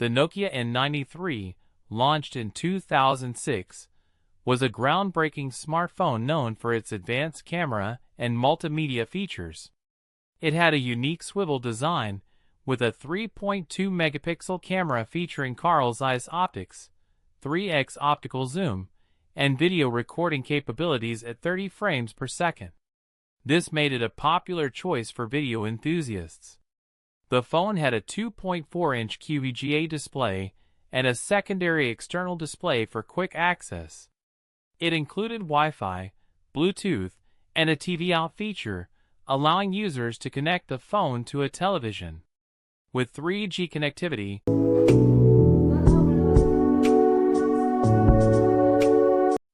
The Nokia N93, launched in 2006, was a groundbreaking smartphone known for its advanced camera and multimedia features. It had a unique swivel design, with a 3.2-megapixel camera featuring Carl Zeiss optics, 3x optical zoom, and video recording capabilities at 30 frames per second. This made it a popular choice for video enthusiasts. The phone had a 2.4-inch QVGA display and a secondary external display for quick access. It included Wi-Fi, Bluetooth, and a TV out feature, allowing users to connect the phone to a television. With 3G connectivity,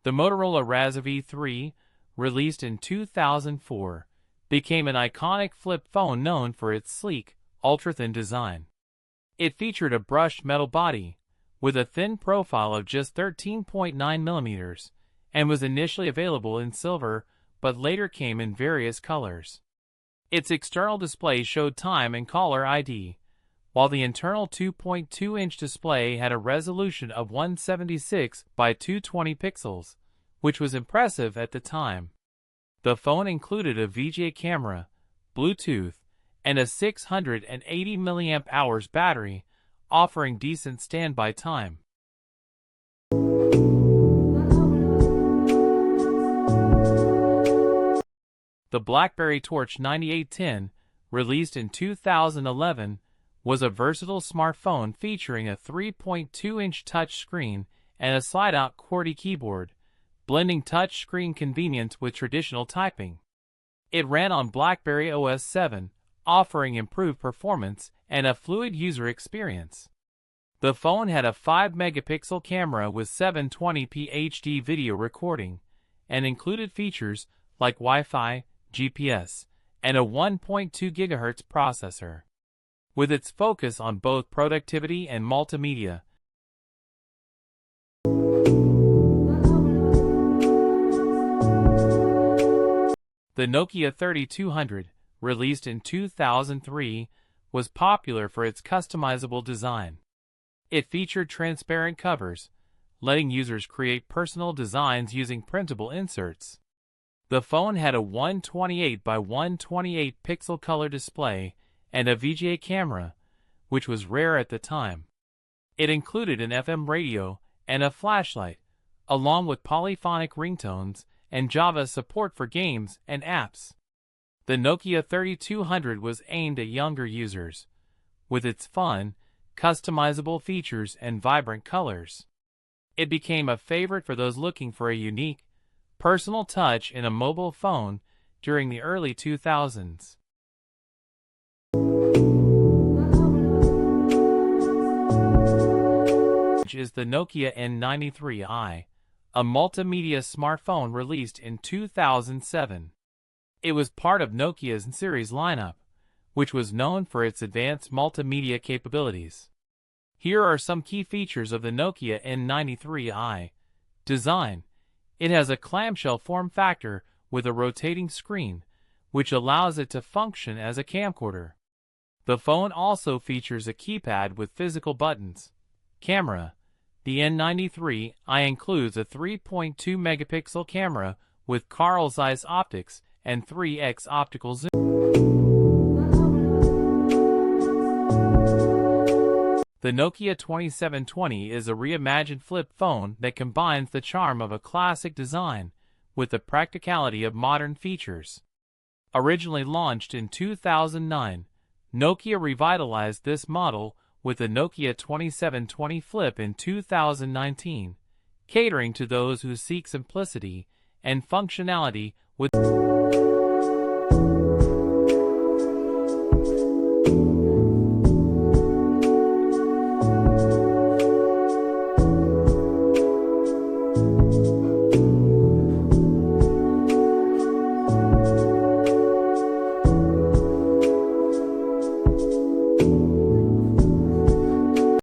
the Motorola WASEE 3, released in 2004, became an iconic flip phone known for its sleek, ultra-thin design. It featured a brushed metal body, with a thin profile of just 13.9 mm, and was initially available in silver, but later came in various colors. Its external display showed time and caller ID, while the internal 2.2-inch display had a resolution of 176 by 220 pixels, which was impressive at the time. The phone included a VGA camera, Bluetooth, and a 680 mAh battery, offering decent standby time. The BlackBerry Torch 9810, released in 2011, was a versatile smartphone featuring a 3.2-inch touchscreen and a slide-out QWERTY keyboard, blending touchscreen convenience with traditional typing. It ran on BlackBerry OS 7, offering improved performance and a fluid user experience. The phone had a 5-megapixel camera with 720p HD video recording, and included features like Wi-Fi, GPS, and a 1.2 GHz processor. With its focus on both productivity and multimedia, the Nokia 3200, released in 2003, was popular for its customizable design. It featured transparent covers, letting users create personal designs using printable inserts. The phone had a 128 by 128 pixel color display and a VGA camera, which was rare at the time. It included an FM radio and a flashlight, along with polyphonic ringtones and Java support for games and apps. The Nokia 3200 was aimed at younger users, with its fun, customizable features and vibrant colors. It became a favorite for those looking for a unique, personal touch in a mobile phone during the early 2000s. Is the Nokia N93i, a multimedia smartphone released in 2007. It was part of Nokia's series lineup, which was known for its advanced multimedia capabilities. Here are some key features of the Nokia N93i. Design. It has a clamshell form factor with a rotating screen, which allows it to function as a camcorder. The phone also features a keypad with physical buttons. Camera. The N93i includes a 3.2-megapixel camera with Carl Zeiss optics and 3x optical zoom. The Nokia 2720 is a reimagined flip phone that combines the charm of a classic design with the practicality of modern features. Originally launched in 2009, Nokia revitalized this model with the Nokia 2720 Flip in 2019, catering to those who seek simplicity and functionality with